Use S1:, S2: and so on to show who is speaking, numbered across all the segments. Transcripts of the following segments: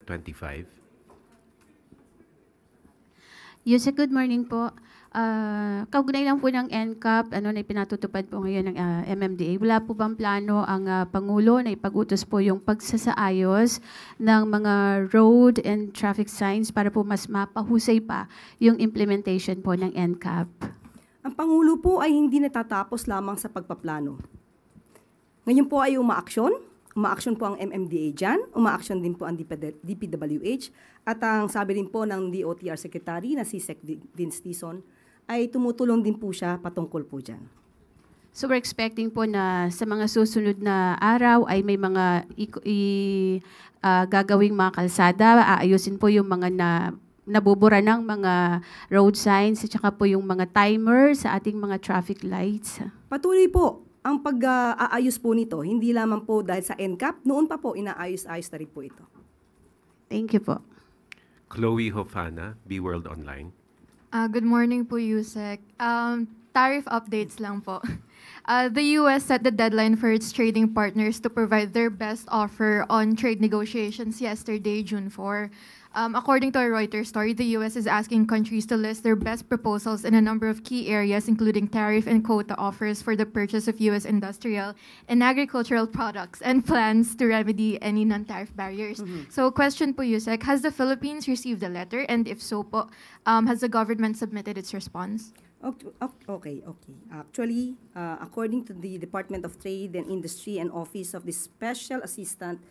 S1: 25.
S2: Yusek, good morning po. Kaugnay lang po ng NCAP, na pinatutupad po ngayon ng MMDA. Wala po bang plano ang Pangulo na ipag-utos po yung pagsasaayos ng mga road and traffic signs para po mas mapahusay pa yung implementation po ng NCAP?
S3: Ang Pangulo po ay hindi natatapos lamang sa pagpaplano. Ngayon po ay umaaksyon po ang MMDA dyan, umaaksyon din po ang DPWH, at ang sabi rin po ng DOTR Secretary na si Sec Vince Tison, ay tumutulong din po siya patungkol po dyan.
S2: So we're expecting po na sa mga susunod na araw ay may mga gagawing mga kalsada, aayusin po yung mga nabubura ng mga road signs at saka po yung mga timer sa ating mga traffic lights.
S3: Patuloy po ang pag-aayos po nito, hindi lamang po dahil sa NCAP, noon pa po inaayos-ayos na rin po ito.
S2: Thank you po.
S1: Chloe Hofana, B-World Online.
S4: Good morning po, Yusek. Tariff updates lang po. The U.S. set the deadline for its trading partners to provide their best offer on trade negotiations yesterday, June 4. According to a Reuters story, the U.S. is asking countries to list their best proposals in a number of key areas, including tariff and quota offers for the purchase of U.S. industrial and agricultural products and plans to remedy any non-tariff barriers. So, question po, Yusek, has the Philippines received a letter? And if so po, has the government submitted its response?
S3: Okay. Actually, according to the Department of Trade and Industry and Office of the Special Assistant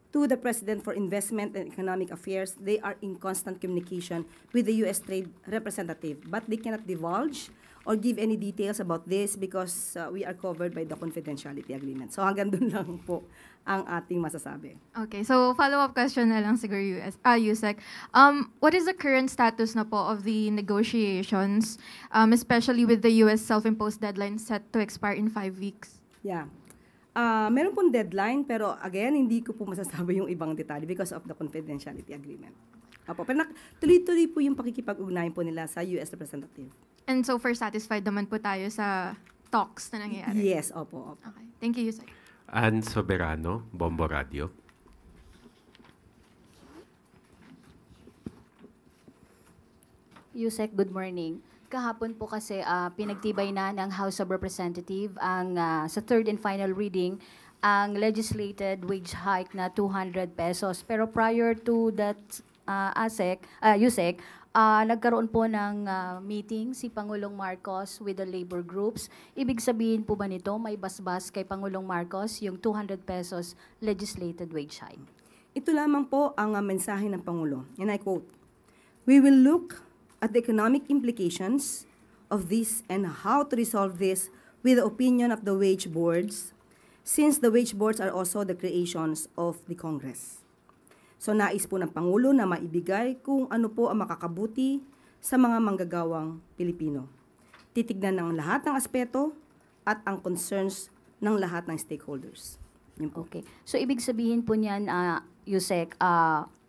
S3: to the President for Investment and Economic Affairs, they are in constant communication with the U.S. Trade Representative. But they cannot divulge or give any details about this because we are covered by the confidentiality agreement. So hanggang dun lang po ang ating masasabi.
S4: Okay, so follow-up question na lang siguro, Yusek. What is the current status na po of the negotiations, especially with the U.S. self-imposed deadline set to expire in 5 weeks?
S3: Yeah. Meron pong deadline, pero again, hindi ko po masasabi yung ibang detalye because of the confidentiality agreement. Opo, pero tuloy-tuloy po yung pakikipag-ugnayan po nila sa U.S. representative.
S4: And so far, satisfied naman po tayo sa talks na nangyayari?
S3: Yes, opo.
S4: Okay, thank you, Yusek.
S1: Ann Soberano, Bombo Radio.
S5: Yusek, good morning. Kahapon po kasi pinagtibay na ng House of Representatives ang sa third and final reading ang legislated wage hike na 200 pesos. Pero prior to that, Yusek, nagkaroon po ng meeting si Pangulong Marcos with the labor groups. Ibig sabihin po ba nito may basbas kay Pangulong Marcos yung 200 pesos legislated wage hike?
S3: Ito lamang po ang mensahe ng Pangulo. And I quote, "We will look at the economic implications of this and how to resolve this with the opinion of the wage boards, since the wage boards are also the creations of the Congress." So nais po ng Pangulo na maibigay kung ano po ang makakabuti sa mga manggagawang Pilipino. Titignan ng lahat ng aspeto at ang concerns ng lahat ng stakeholders. Yun po.
S5: Okay. So ibig sabihin po niyan, Yusek,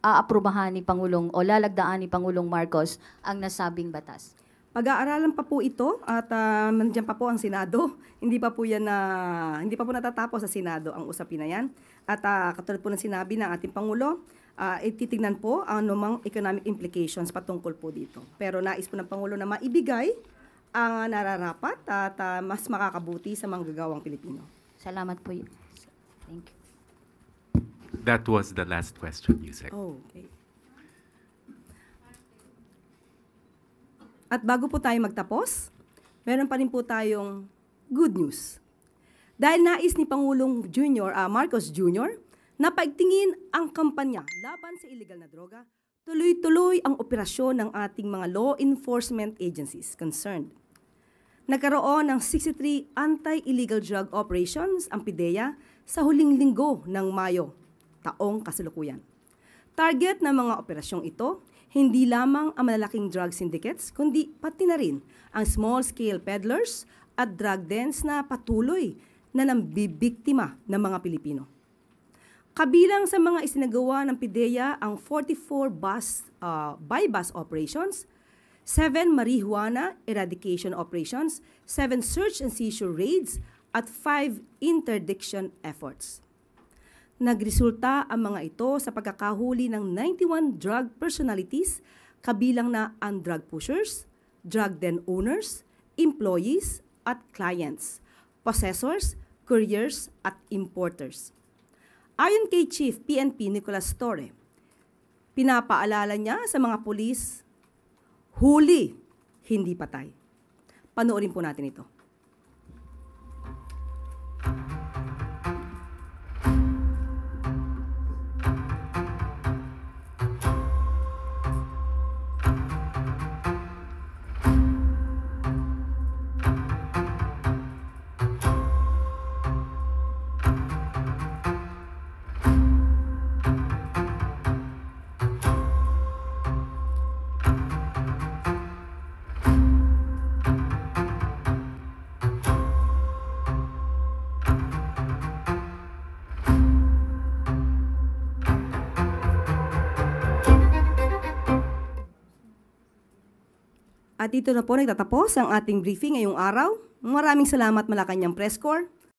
S5: aaprubahan ni Pangulong o lalagdaan ni Pangulong Marcos ang nasabing batas?
S3: Pag-aaralan pa po ito at nandiyan pa po ang Senado. Hindi pa po natatapos sa Senado ang usapin na yan. At katulad po ng sinabi ng ating Pangulo, titignan po ang anumang economic implications patungkol po dito. Pero nais po ng Pangulo na maibigay ang nararapat at mas makakabuti sa manggagawang Pilipino.
S5: Salamat po. Thank you.
S1: That was the last question, Yusek.
S3: Oh, okay. At bago po tayo magtapos, meron pa rin po tayong good news. Dahil nais ni Pangulong Marcos Jr. na paigtingin ang kampanya laban sa illegal na droga, tuloy-tuloy ang operasyon ng ating mga law enforcement agencies concerned. Nagkaroon ng 63 anti-illegal drug operations ang PIDEA sa huling linggo ng Mayo, taong kasalukuyan. Target ng mga operasyong ito, hindi lamang ang malalaking drug syndicates, kundi pati na rin ang small-scale peddlers at drug dens na patuloy na nambibiktima ng mga Pilipino. Kabilang sa mga isinagawa ng PIDEA ang 44 buy-bus operations, 7 marijuana eradication operations, 7 search and seizure raids, at 5 interdiction efforts. Nagresulta ang mga ito sa pagkakahuli ng 91 drug personalities, kabilang na ang drug pushers, drug den owners, employees at clients, possessors, couriers at importers. Ayon kay Chief PNP Nicolas Torre, pinapaalala niya sa mga pulis, huli, hindi patay. Panoorin po natin ito. At dito na po nagtatapos ang ating briefing ngayong araw. Maraming salamat Malacanang Press Corps.